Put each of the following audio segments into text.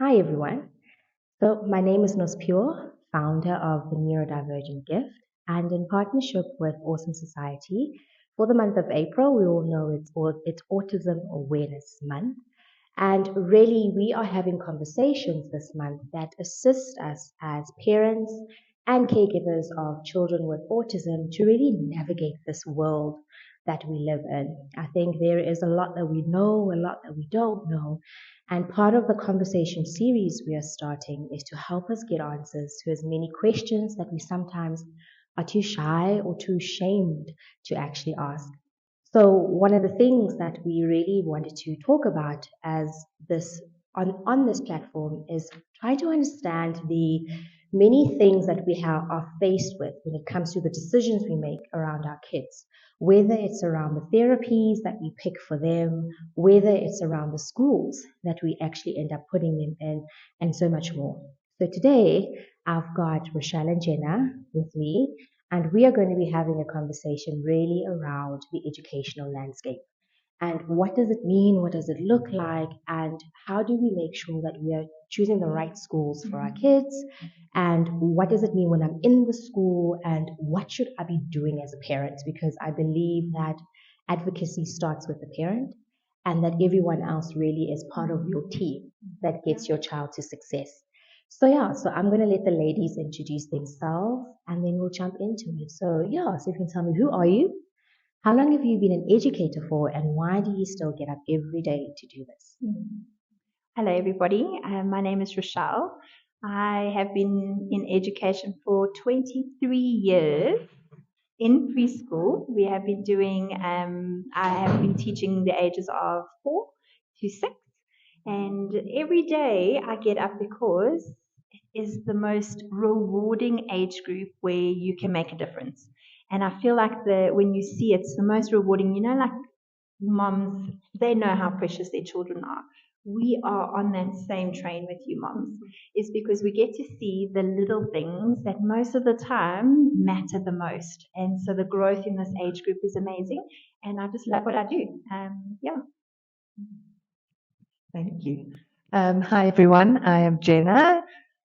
Hi everyone. So my name is Nos Pure, founder of the Neurodivergent Gift, and in partnership with Autism Society, for the month of April, we all know it's Autism Awareness Month, and really we are having conversations this month that assist us as parents and caregivers of children with autism to really navigate this world that we live in. I think there is a lot that we know, a lot that we don't know, and part of the conversation series we are starting is to help us get answers to as many questions that we sometimes are too shy or too ashamed to actually ask. So one of the things that we really wanted to talk about as this on this platform is try to understand the many things that we are faced with when it comes to the decisions we make around our kids, whether it's around the therapies that we pick for them, whether it's around the schools that we actually end up putting them in, and so much more. So today I've got Rochelle and Jenna with me, and we are going to be having a conversation really around the educational landscape. And what does it mean? What does it look like? And how do we make sure that we are choosing the right schools for our kids? And what does it mean when I'm in the school? And what should I be doing as a parent? Because I believe that advocacy starts with the parent and that everyone else really is part of your team that gets your child to success. So I'm going to let the ladies introduce themselves and then we'll jump into it. So you can tell me, who are you? How long have you been an educator for, and why do you still get up every day to do this? Hello, everybody. My name is Rochelle. I have been in education for 23 years in preschool. We have been doing, I have been teaching the ages of 4 to 6. And every day I get up because it is the most rewarding age group where you can make a difference. And I feel like when you see it's the most rewarding, like moms, they know how precious their children are. We are on that same train with you moms, is because we get to see the little things that most of the time matter the most. And so the growth in this age group is amazing. And I just love what I do. Yeah. Thank you. Hi, everyone. I am Jenna.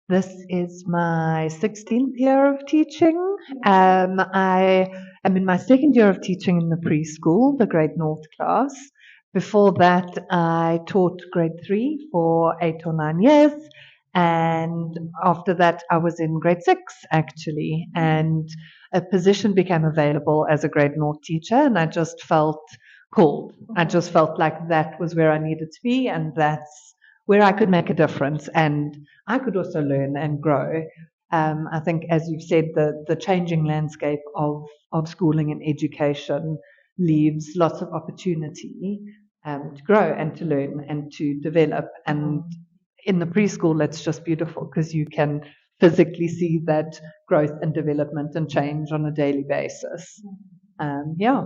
This is my 16th year of teaching. I am in my second year of teaching in the preschool, the grade North class. Before that, I taught grade 3 for 8 or 9 years. And after that, I was in grade 6, actually. And a position became available as a grade North teacher, and I just felt called. I just felt like that was where I needed to be, and that's where I could make a difference, and I could also learn and grow. I think, as you've said, the changing landscape of schooling and education leaves lots of opportunity to grow and to learn and to develop. And in the preschool, it's just beautiful because you can physically see that growth and development and change on a daily basis. Yeah.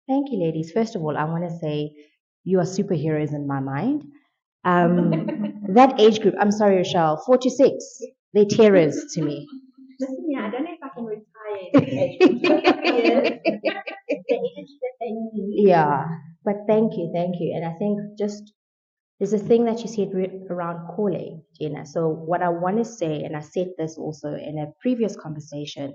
Thank you, ladies. First of all, I want to say you are superheroes in my mind. That age group, I'm sorry, Rochelle, 4 to 6, they're terrors to me. Yeah, I don't know if I can retire. Yeah, but thank you. And I think just there's a thing that you said around calling, Gina. So what I want to say, and I said this also in a previous conversation,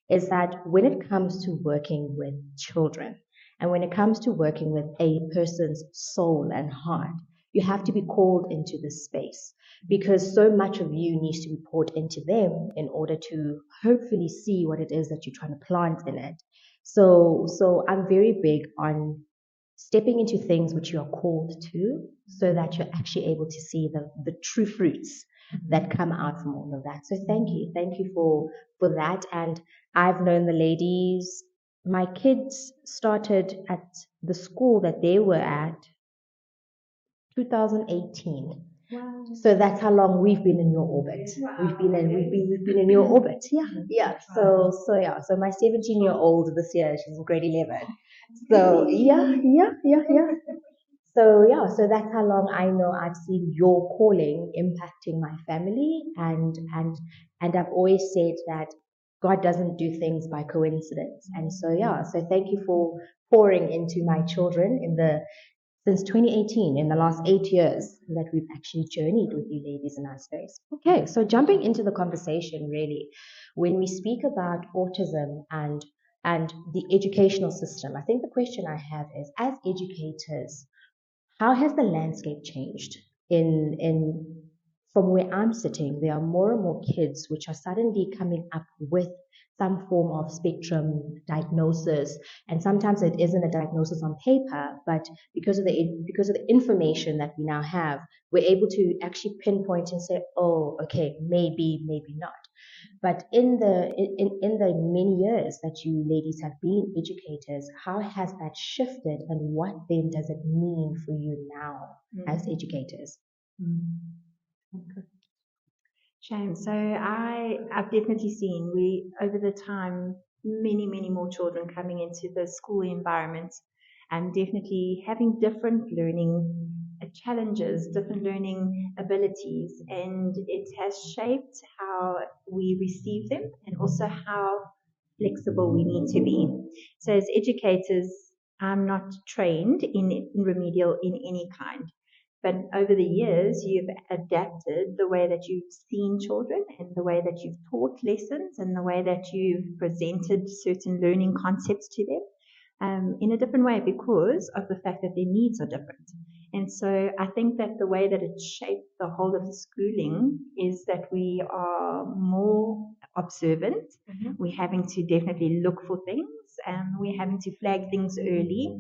is that when it comes to working with children and when it comes to working with a person's soul and heart, you have to be called into this space because so much of you needs to be poured into them in order to hopefully see what it is that you're trying to plant in it. So I'm very big on stepping into things which you are called to so that you're actually able to see the true fruits that come out from all of that. So thank you for that. And I've known the ladies, my kids started at the school that they were at 2018. Wow. So that's how long we've been in your orbit. Wow. We've been in your orbit. Yeah. So my 17-year-old this year, she's in grade 11. So yeah. So that's how long I know I've seen your calling impacting my family, and I've always said that God doesn't do things by coincidence. And so thank you for pouring into my children in the since 2018, in the last 8 years, that we've actually journeyed with you ladies in our space. Okay, so jumping into the conversation, really, when we speak about autism and the educational system, I think the question I have is, as educators, how has the landscape changed in from where I'm sitting? There are more and more kids which are suddenly coming up with some form of spectrum diagnosis, and sometimes it isn't a diagnosis on paper, but because of the information that we now have, we're able to actually pinpoint and say, oh, okay, maybe not. But in the many years that you ladies have been educators, how has that shifted, and what then does it mean for you now as educators? Okay. Shame. So I've definitely seen over the time many more children coming into the school environment, and definitely having different learning challenges, different learning abilities, and it has shaped how we receive them and also how flexible we need to be. So as educators, I'm not trained in remedial in any kind. But over the years, you've adapted the way that you've seen children and the way that you've taught lessons and the way that you've presented certain learning concepts to them in a different way because of the fact that their needs are different. And so I think that the way that it shaped the whole of the schooling is that we are more observant. We're having to definitely look for things. We're having to flag things early.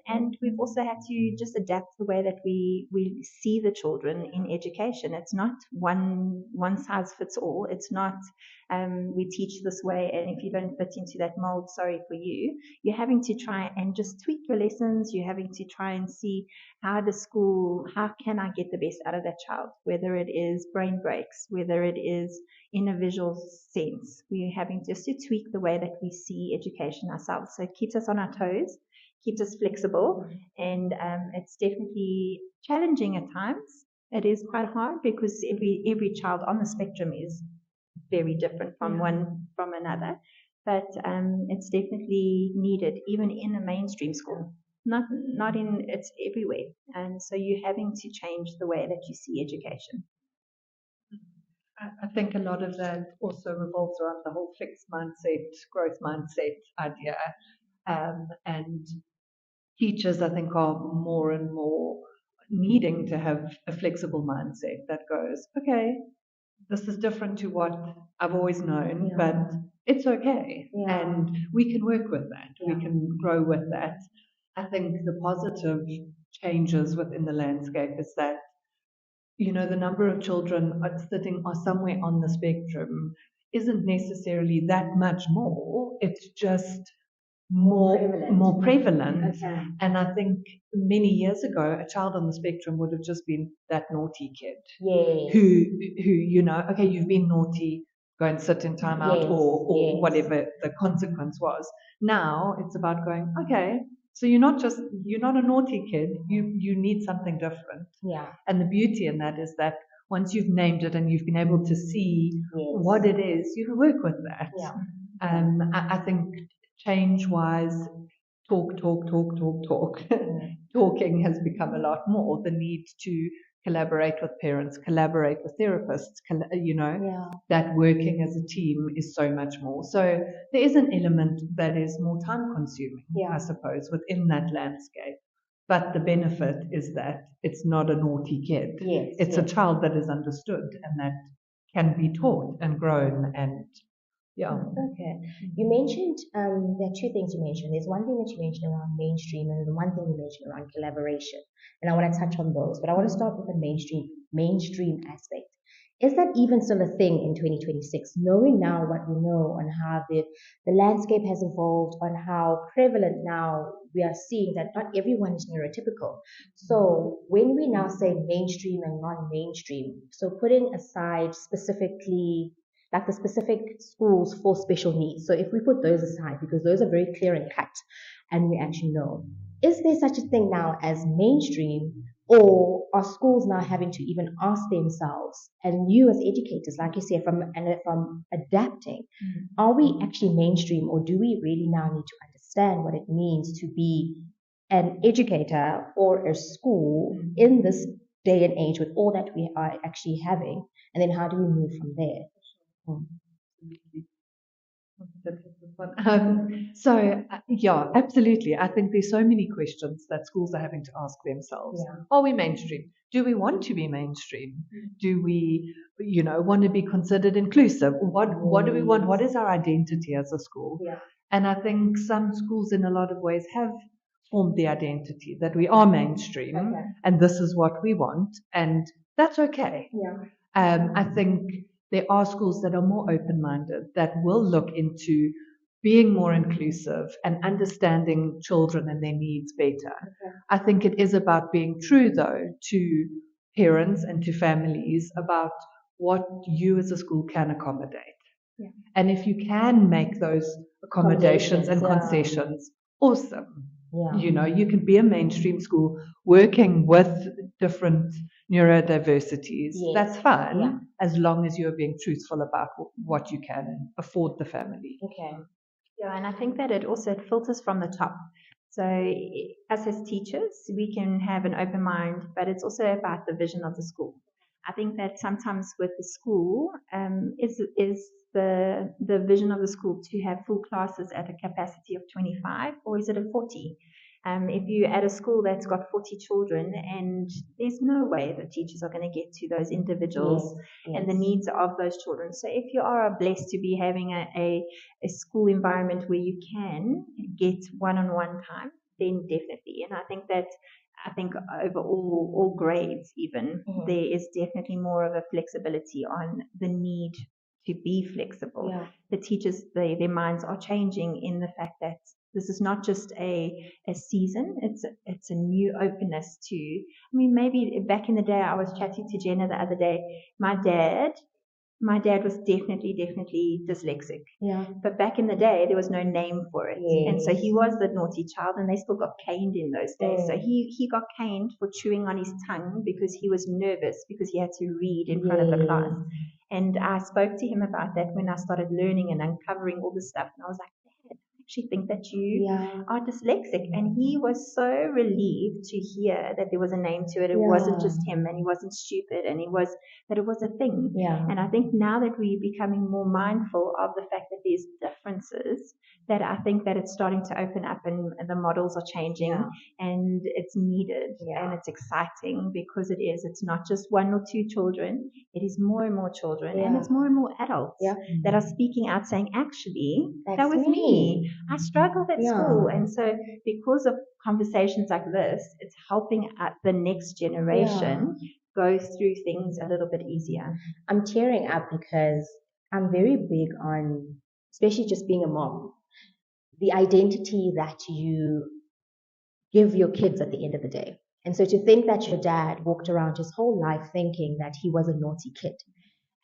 And we've also had to just adapt the way that we see the children in education. It's not one size fits all. It's not we teach this way, and if you don't fit into that mold, sorry for you. You're having to try and just tweak your lessons. You're having to try and see how can I get the best out of that child, whether it is brain breaks, whether it is in a visual sense. We're having just to tweak the way that we see education ourselves. So it keeps us on our toes, keeps us flexible, and it's definitely challenging at times. It is quite hard because every child on the spectrum is very different from one from another, but it's definitely needed, even in a mainstream school. Not in it's everywhere, and so you're having to change the way that you see education. I think a lot of that also revolves around the whole fixed mindset, growth mindset idea. And teachers, I think, are more and more needing to have a flexible mindset that goes, okay, this is different to what I've always known, but it's okay. And we can work with that. We can grow with that. I think the positive changes within the landscape is that, you know, the number of children sitting or somewhere on the spectrum isn't necessarily that much more. It's just more prevalent. Okay. And I think many years ago, a child on the spectrum would have just been that naughty kid who you know, okay, you've been naughty, go and sit in timeout, or whatever the consequence was. Now it's about going, okay, so you're not a naughty kid, you need something different. And the beauty in that is that once you've named it and you've been able to see what it is, you can work with that. I think change-wise, talk. Talking has become a lot more. The need to collaborate with parents, collaborate with therapists, that working as a team is so much more. So there is an element that is more time-consuming, I suppose, within that landscape. But the benefit is that it's not a naughty kid. It's a child that is understood and that can be taught and grown and Okay. You mentioned, there are two things you mentioned. There's one thing that you mentioned around mainstream and the one thing you mentioned around collaboration. And I want to touch on those, but I want to start with the mainstream aspect. Is that even still a thing in 2026? Knowing now what we know on how the landscape has evolved, on how prevalent now we are seeing that not everyone is neurotypical. So when we now say mainstream and non-mainstream, so putting aside specifically like the specific schools for special needs. So if we put those aside, because those are very clear and cut, and we actually know, is there such a thing now as mainstream, or are schools now having to even ask themselves, and you as educators, like you said, from adapting, are we actually mainstream, or do we really now need to understand what it means to be an educator or a school in this day and age with all that we are actually having, and then how do we move from there? Yeah, absolutely. I think there's so many questions that schools are having to ask themselves. Yeah. Are we mainstream? Do we want to be mainstream? Do we, want to be considered inclusive? What do we want? What is our identity as a school? Yeah. And I think some schools in a lot of ways have formed the identity that we are mainstream, Okay. and this is what we want, and that's okay. Yeah. I think there are schools that are more open-minded, that will look into being more inclusive and understanding children and their needs better. Okay. I think it is about being true, though, to parents and to families about what you as a school can accommodate. Yeah. And if you can make those accommodations and Yeah. concessions, awesome. Yeah. You can be a mainstream school working with different neurodiversities. Yes. That's fine, Yeah. as long as you're being truthful about what you can afford the family. Okay. Yeah, and I think that it also filters from the top. So us as teachers, we can have an open mind, but it's also about the vision of the school. I think that sometimes with the school is the vision of the school to have full classes at a capacity of 25, or is it a 40? If you're at a school that's got 40 children, and there's no way the teachers are going to get to those individuals and the needs of those children. So if you are blessed to be having a school environment where you can get one-on-one time, then definitely. And I think over all grades even, there is definitely more of a flexibility on the need to be flexible. Yeah. The teachers, their minds are changing in the fact that this is not just a season, it's a new openness to, I mean, maybe back in the day, I was chatting to Jenna the other day, my dad was definitely dyslexic. Yeah. But back in the day, there was no name for it. Yes. And so he was the naughty child, and they still got caned in those days. So he got caned for chewing on his tongue because he was nervous because he had to read in front of the class. And I spoke to him about that when I started learning and uncovering all this stuff. And I was like, Dad, I actually think that you are dyslexic. And he was so relieved to hear that there was a name to it. It wasn't just him, and he wasn't stupid, and that it was a thing. Yeah. And I think now that we're becoming more mindful of the fact that there's differences, that I think that it's starting to open up, and the models are changing, and it's needed, and it's exciting because it's not just one or two children, it is more and more children, and it's more and more adults that are speaking out saying, actually, that was me. I struggled at school. And so because of conversations like this, it's helping the next generation go through things a little bit easier. I'm tearing up because I'm very big on, especially just being a mom, the identity that you give your kids at the end of the day. And so to think that your dad walked around his whole life thinking that he was a naughty kid,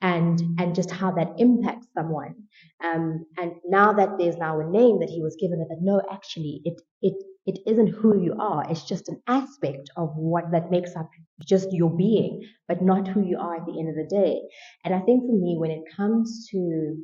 and just how that impacts someone. And now that there's now a name that he was given, that no, actually, it isn't who you are. It's just an aspect of what that makes up just your being, but not who you are at the end of the day. And I think for me, when it comes to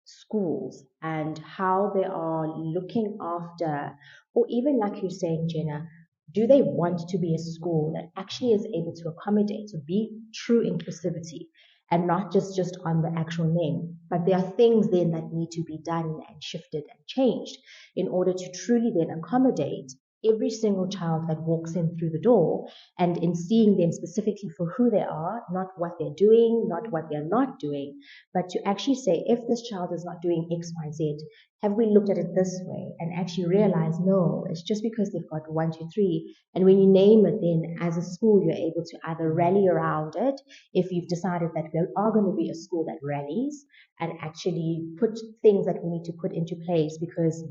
schools and how they are looking after, or even like you're saying, Jenna, do they want to be a school that actually is able to accommodate, to be true inclusivity, and not just on the actual name? But there are things then that need to be done and shifted and changed in order to truly then accommodate every single child that walks in through the door, and in seeing them specifically for who they are, not what they're doing, not what they're not doing, but to actually say, if this child is not doing X, Y, Z, have we looked at it this way and actually realize, no, it's just because they've got 1, 2, 3. And when you name it, then as a school, you're able to either rally around it, if you've decided that we are going to be a school that rallies and actually put things that we need to put into place, because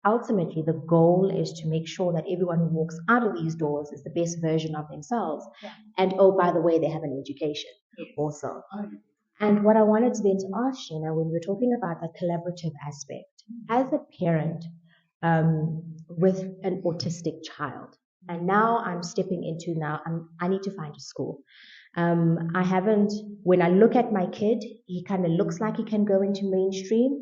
ultimately the goal is to make sure that everyone who walks out of these doors is the best version of themselves. And oh, by the way, they have an education also. And what I wanted to then to ask Jenna, when we're talking about that collaborative aspect, as a parent with an autistic child, and now I'm stepping into I need to find a school. I haven't, when I look at my kid, he kind of looks like he can go into mainstream.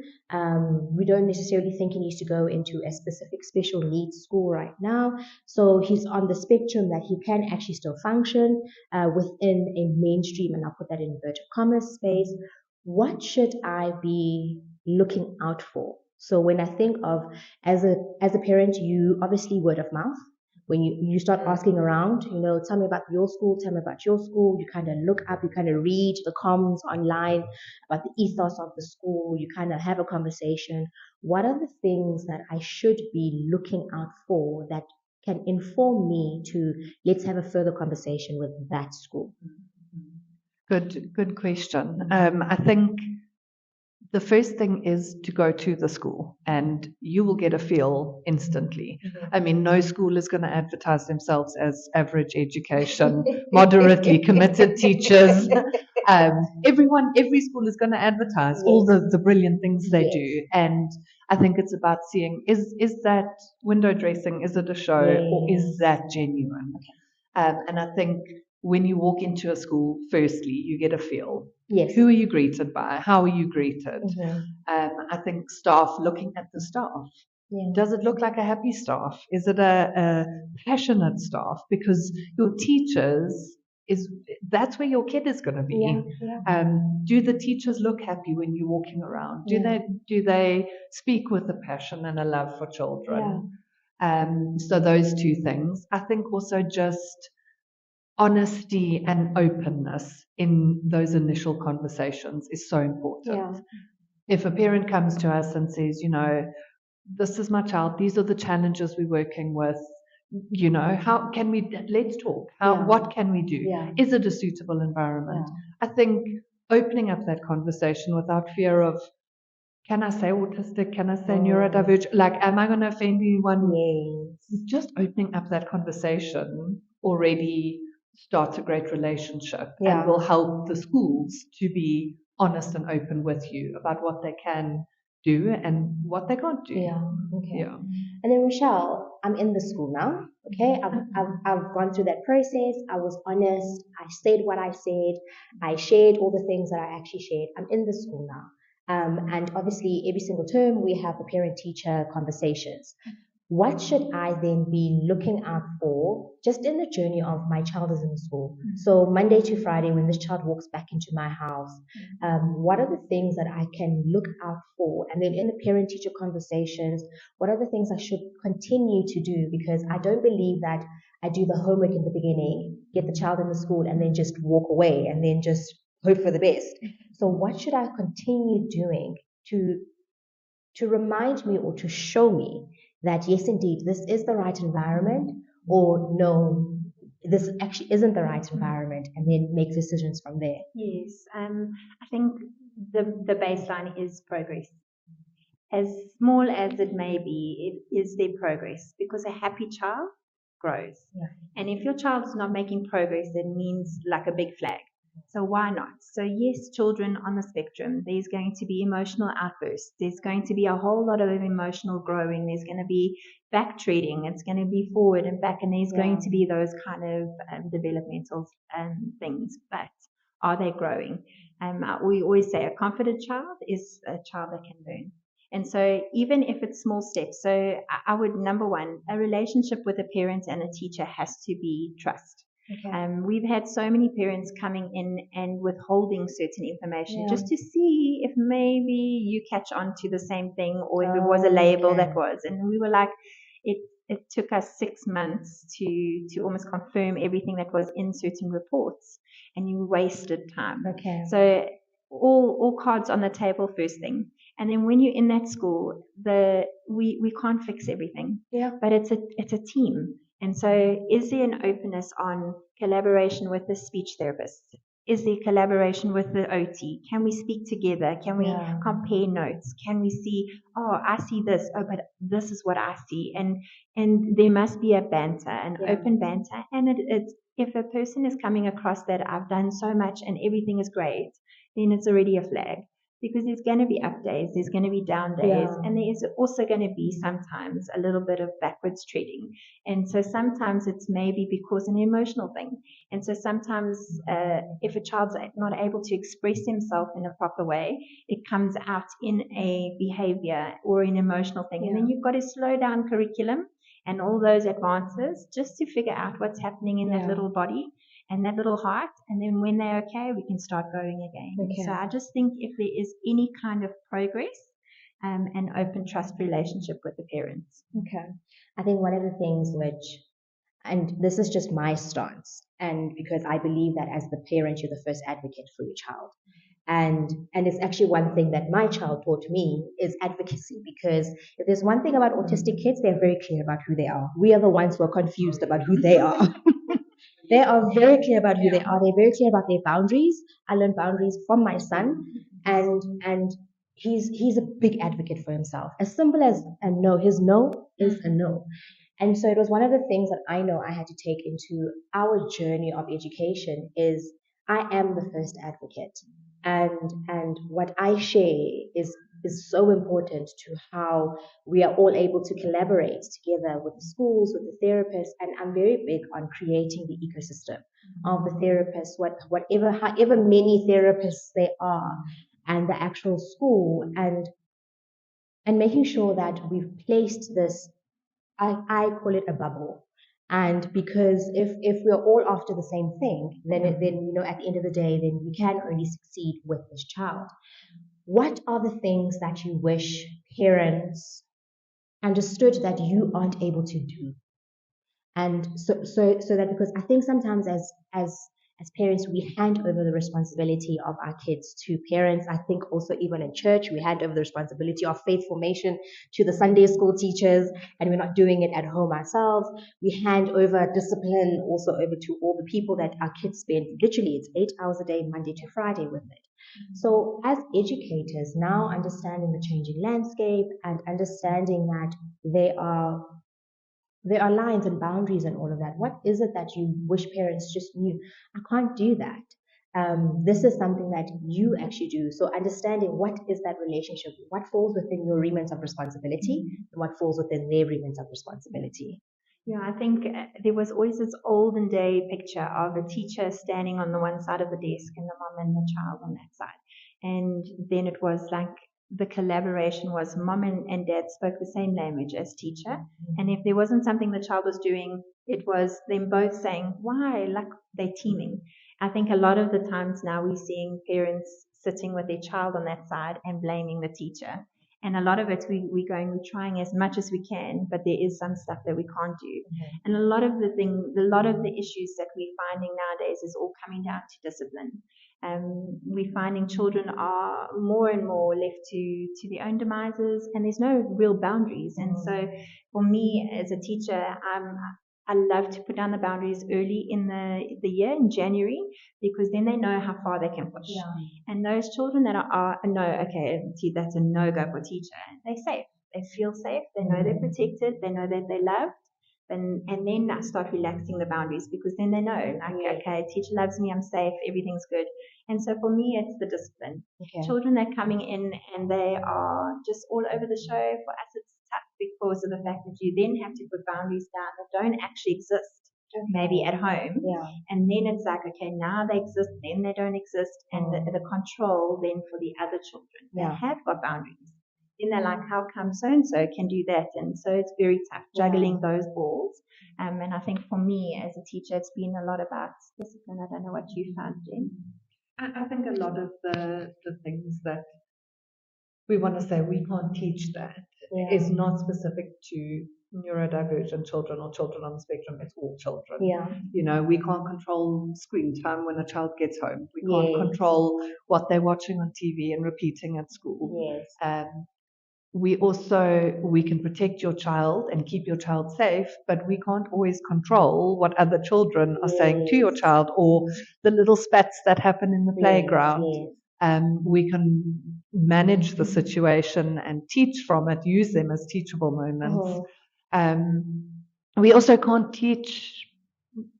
We don't necessarily think he needs to go into a specific special needs school right now. So he's on the spectrum that he can actually still function within a mainstream, and I'll put that in inverted commas space. What should I be looking out for? So when I think of as a parent, you obviously word of mouth. When you start asking around, tell me about your school, tell me about your school. You kind of look up, you kind of read the comms online about the ethos of the school. You kind of have a conversation. What are the things that I should be looking out for that can inform me to let's have a further conversation with that school? Good question. I think the first thing is to go to the school, and you will get a feel instantly. I mean, no school is going to advertise themselves as average education, moderately committed teachers. Every school is going to advertise all the brilliant things they do, and I think it's about seeing is that window dressing, is it a show, or is that genuine? And I think when you walk into a school, firstly, you get a feel. Yes. Who are you greeted by? How are you greeted? I think staff, looking at the staff. Does it look like a happy staff? Is it a passionate staff? Because your teachers, that's where your kid is going to be. Do the teachers look happy when you're walking around? Do they speak with a passion and a love for children? So those two things. I think also just honesty and openness in those initial conversations is so important. If a parent comes to us and says, this is my child, these are the challenges we're working with, how can let's talk. What can we do? Is it a suitable environment? I think opening up that conversation without fear of, can I say autistic? Can I say neurodivergent? Like, am I going to offend anyone? Just opening up that conversation already starts a great relationship and will help the schools to be honest and open with you about what they can do and what they can't do. And then Rochelle, I'm in the school now. Okay, I've gone through that process. I was honest. I said what I said. I shared all the things that I actually shared. I'm in the school now. And obviously, every single term we have the parent-teacher conversations. What should I then be looking out for just in the journey of my child is in school? So Monday to Friday, when this child walks back into my house, what are the things that I can look out for? And then in the parent-teacher conversations, what are the things I should continue to do? Because I don't believe that I do the homework in the beginning, get the child in the school, and then just walk away and then just hope for the best. So what should I continue doing to remind me or to show me that yes, indeed, this is the right environment, or no, this actually isn't the right environment, and then make decisions from there? Yes, I think the baseline is progress. As small as it may be, it is their progress, because a happy child grows. And if your child is not making progress, it means like a big flag. So why not? So yes, children on the spectrum, there's going to be emotional outbursts. There's going to be a whole lot of emotional growing. There's going to be backtracking. It's going to be forward and back, and there's going to be those kind of developmental things. But are they growing? We always say a confident child is a child that can learn. And so even if it's small steps, so I would, number one, a relationship with a parent and a teacher has to be trust. We've had so many parents coming in and withholding certain information just to see if maybe you catch on to the same thing, or if it was a label that was. And we were like, it took us 6 months to almost confirm everything that was in certain reports, and you wasted time. So all cards on the table first thing. And then when you're in that school, we can't fix everything. But it's a team. And so is there an openness on collaboration with the speech therapist? Is there collaboration with the OT? Can we speak together? Can we compare notes? Can we see, oh, I see this, oh, but this is what I see. And there must be a banter, an open banter. And it's, if a person is coming across that I've done so much and everything is great, then it's already a flag. because there's going to be up days, there's going to be down days, and there is also going to be sometimes a little bit of backwards treading. And so sometimes it's maybe because an emotional thing. And so sometimes if a child's not able to express himself in a proper way, it comes out in a behavior or an emotional thing. And then you've got to slow down curriculum and all those advances just to figure out what's happening in that little body and that little heart, and then when they're okay, we can start going again. So I just think if there is any kind of progress, an open trust relationship with the parents. Okay. I think one of the things which, and this is just my stance, and because I believe that as the parent, you're the first advocate for your child. And it's actually one thing that my child taught me is advocacy, because if there's one thing about autistic kids, they're very clear about who they are. We are the ones who are confused about who they are. They are very clear about who they are. They're very clear about their boundaries. I learned boundaries from my son, and he's a big advocate for himself. As simple as a no, his no is a no. And so it was one of the things that I know I had to take into our journey of education is I am the first advocate. And what I share is so important to how we are all able to collaborate together with the schools, with the therapists, and I'm very big on creating the ecosystem of the therapists, however many therapists there are, and the actual school, and making sure that we've placed this, I call it a bubble. And because if we're all after the same thing, then at the end of the day, then we can only succeed with this child. What are the things that you wish parents understood that you aren't able to do? And so that, because I think sometimes as parents, we hand over the responsibility of our kids to parents. I think also even in church, we hand over the responsibility of faith formation to the Sunday school teachers, and we're not doing it at home ourselves. We hand over discipline also over to all the people that our kids spend, literally it's 8 hours a day, Monday to Friday with it. So as educators, now understanding the changing landscape and understanding that there are lines and boundaries and all of that. What is it that you wish parents just knew? I can't do that. This is something that you actually do. So understanding what is that relationship, what falls within your remit of responsibility, and what falls within their remit of responsibility. Yeah, I think there was always this olden day picture of a teacher standing on the one side of the desk and the mom and the child on that side. And then it was like the collaboration was mom and dad spoke the same language as teacher. And if there wasn't something the child was doing, it was them both saying, why? Like they're teaming. I think a lot of the times now we're seeing parents sitting with their child on that side and blaming the teacher. And a lot of it, we're trying as much as we can, but there is some stuff that we can't do. And a lot of the issues that we're finding nowadays is all coming down to discipline. We're finding children are more and more left to their own devices, and there's no real boundaries. And so for me as a teacher, I love to put down the boundaries early in the year, in January, because then they know how far they can push. Yeah. And those children that are that's a no-go for teacher, they're safe. They feel safe. They know they're protected. They know that they're loved. And then I start relaxing the boundaries, because then they know, like, okay, teacher loves me, I'm safe, everything's good. And so for me, it's the discipline. Okay. Children that are coming in and they are just all over the show, for us it's tough because of the fact that you then have to put boundaries down that don't actually exist, maybe at home. Yeah. And then it's like, okay, now they exist, then they don't exist, and the control then for the other children that have got boundaries. Then they're like, how come so-and-so can do that? And so it's very tough juggling those balls. And I think for me as a teacher, it's been a lot about discipline. I don't know what you found, Jen. I think a lot of the things that we want to say we can't teach that is not specific to neurodivergent children or children on the spectrum. It's all children. Yeah. We can't control screen time when a child gets home. We can't control what they're watching on TV and repeating at school. Yes. We can protect your child and keep your child safe, but we can't always control what other children are saying to your child, or the little spats that happen in the playground. We can manage the situation and teach from it, use them as teachable moments. We also can't teach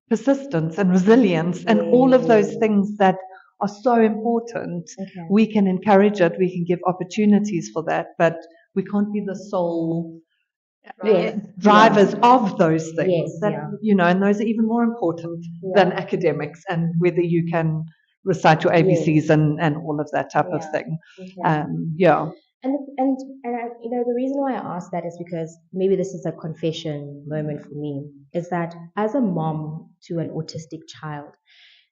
persistence and resilience and all of those things that are so important. Okay. We can encourage it, we can give opportunities for that, but we can't be the sole Yes. drivers of those things. Yes, That, yeah. you know, and those are even more important Yeah. than academics and whether you can recite your ABCs and all of that type of Yeah. thing. Okay. Yeah. And I, the reason why I asked that is because maybe this is a confession moment for me, is that as a mom to an autistic child,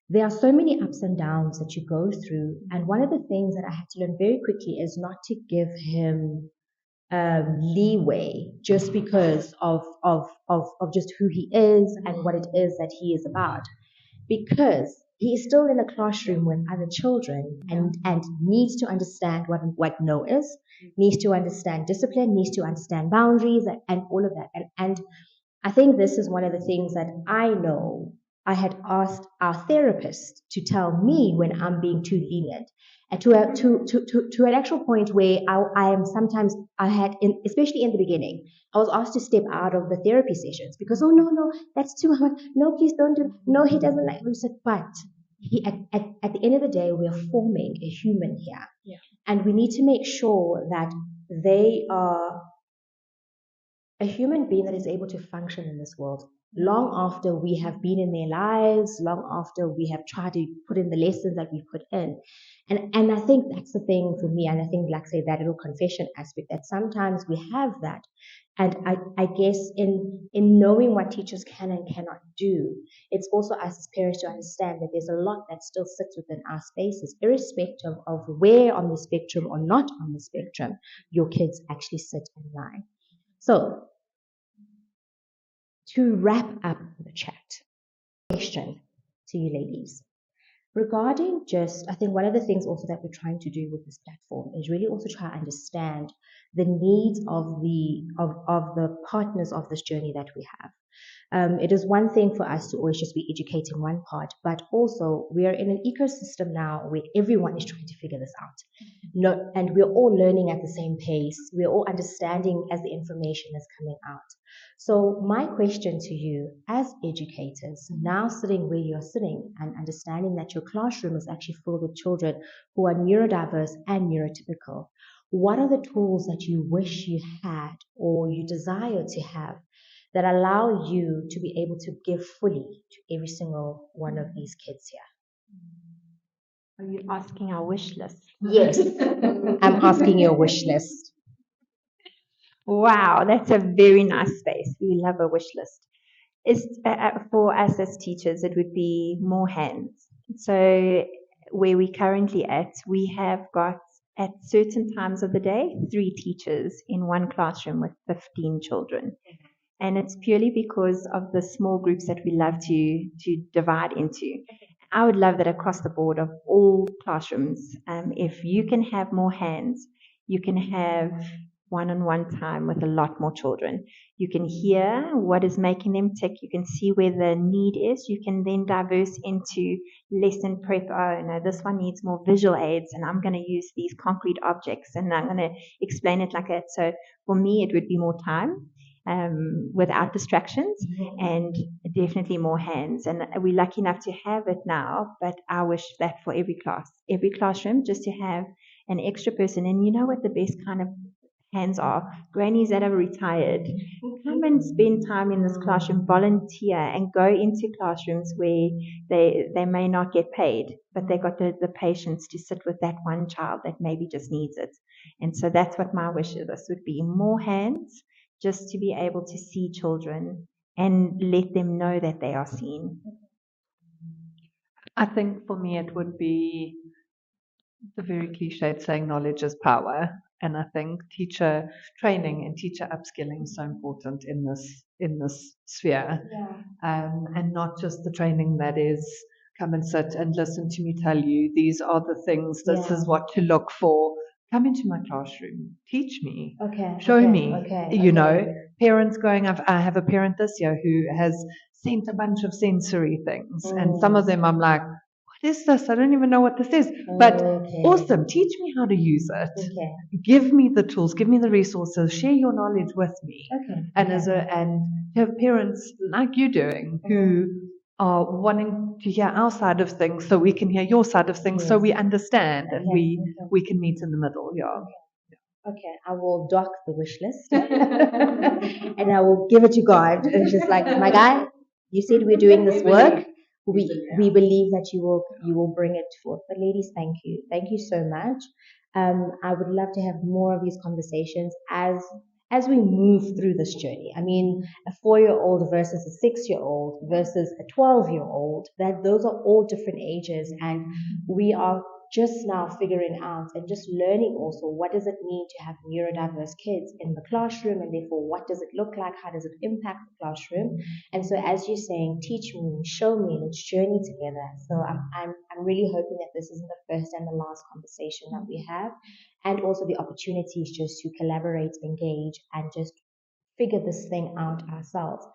there are so many ups and downs that you go through. And one of the things that I had to learn very quickly is not to give him leeway just because of just who he is and what it is that he is about, because he is still in a classroom with other children and needs to understand what no is, needs to understand discipline, needs to understand boundaries and all of that. And I think this is one of the things that I know I had asked our therapist to tell me when I'm being too lenient. And to an actual point where I am sometimes, especially in the beginning, I was asked to step out of the therapy sessions because, oh, no, that's too much. No, please don't do, no, he doesn't like it. But at the end of the day, we are forming a human here. Yeah. And we need to make sure that they are a human being that is able to function in this world long after we have been in their lives, long after we have tried to put in the lessons that we put in. And I think that's the thing for me. And I think, like I say, that little confession aspect, that sometimes we have that. And I guess in knowing what teachers can and cannot do, it's also us as parents to understand that there's a lot that still sits within our spaces, irrespective of where on the spectrum or not on the spectrum your kids actually sit and lie. So, to wrap up the chat, question to you ladies. Regarding just, I think one of the things also that we're trying to do with this platform is really also try to understand the needs of the partners of this journey that we have. It is one thing for us to always just be educating one part, but also we are in an ecosystem now where everyone is trying to figure this out. No, and we're all learning at the same pace. We're all understanding as the information is coming out. So my question to you as educators, now sitting where you're sitting and understanding that your classroom is actually full with children who are neurodiverse and neurotypical, what are the tools that you wish you had or you desire to have that allow you to be able to give fully to every single one of these kids here? Are you asking our wish list? Yes, I'm asking your wish list. Wow, that's a very nice space. We love a wish list. For us as teachers, it would be more hands. So where we're currently at, we have got at certain times of the day 3 teachers in one classroom with 15 children. And it's purely because of the small groups that we love to divide into. I would love that across the board of all classrooms. If you can have more hands, you can have one-on-one time with a lot more children. You can hear what is making them tick. You can see where the need is. You can then diverse into lesson prep. Oh, no, this one needs more visual aids, and I'm going to use these concrete objects, and I'm going to explain it like that. So for me, it would be more time. Without distractions, and definitely more hands. And we're lucky enough to have it now, but I wish that for every classroom, just to have an extra person. And you know what the best kind of hands are? Grannies that are retired. Come and spend time in this classroom, volunteer, and go into classrooms where they may not get paid, but they got the patience to sit with that one child that maybe just needs it. And so that's what my wish is. This would be more hands, just to be able to see children and let them know that they are seen. I think for me it would be the very cliched saying knowledge is power. And I think teacher training and teacher upskilling is so important in this sphere. And not just the training that is come and sit and listen to me tell you these are the things, this is what to look for. Come into my classroom, teach me, show me. You know, parents going, I have a parent this year who has sent a bunch of sensory things, and some of them I'm like, what is this? I don't even know what this is. But awesome, teach me how to use it. Give me the tools, give me the resources, share your knowledge with me. And and to have parents like you doing who are wanting to hear our side of things so we can hear your side of things so Yes. we understand and Okay. we can meet in the middle. Yeah. Okay, I will dock the wish list and I will give it to God. It's just like, my guy, you said we're doing this work. We believe that you will bring it forth. But ladies, thank you so much. I would love to have more of these conversations as we move through this journey. I mean, a 4-year-old versus a 6-year-old versus a 12-year-old. That those are all different ages, and we are just now figuring out and just learning also what does it mean to have neurodiverse kids in the classroom, and therefore what does it look like, how does it impact the classroom. And so as you're saying, teach me, show me, let's journey together. So I'm really hoping that this isn't the first and the last conversation that we have, and also the opportunities just to collaborate, engage, and just figure this thing out ourselves.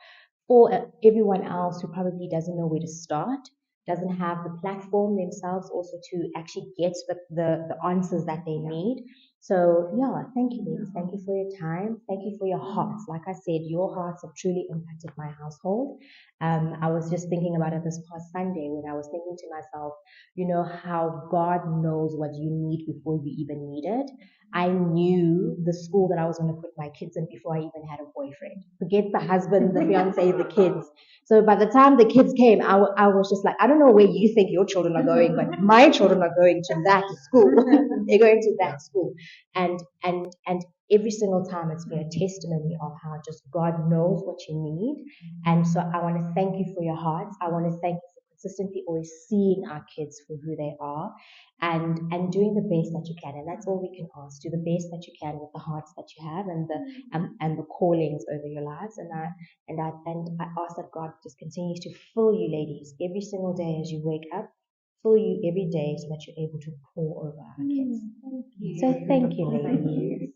For everyone else who probably doesn't know where to start, doesn't have the platform themselves also to actually get the answers that they need. So yeah, thank you, ladies. Thank you for your time. Thank you for your hearts. Like I said, your hearts have truly impacted my household. I was just thinking about it this past Sunday when I was thinking to myself, you know, how God knows what you need before you even need it. I knew the school that I was going to put my kids in before I even had a boyfriend. Forget the husband, the fiance, the kids. So by the time the kids came, I was just like, I don't know where you think your children are going, but my children are going to that school. They're going to that school. And every single time it's been a testimony of how just God knows what you need. And so I want to thank you for your hearts. I want to thank you for consistently always seeing our kids for who they are, and doing the best that you can. And that's all we can ask. Do the best that you can with the hearts that you have and the callings over your lives. And I ask that God just continues to fill you, ladies, every single day as you wake up, fill you every day so that you're able to pour over our kids. So thank you, ladies.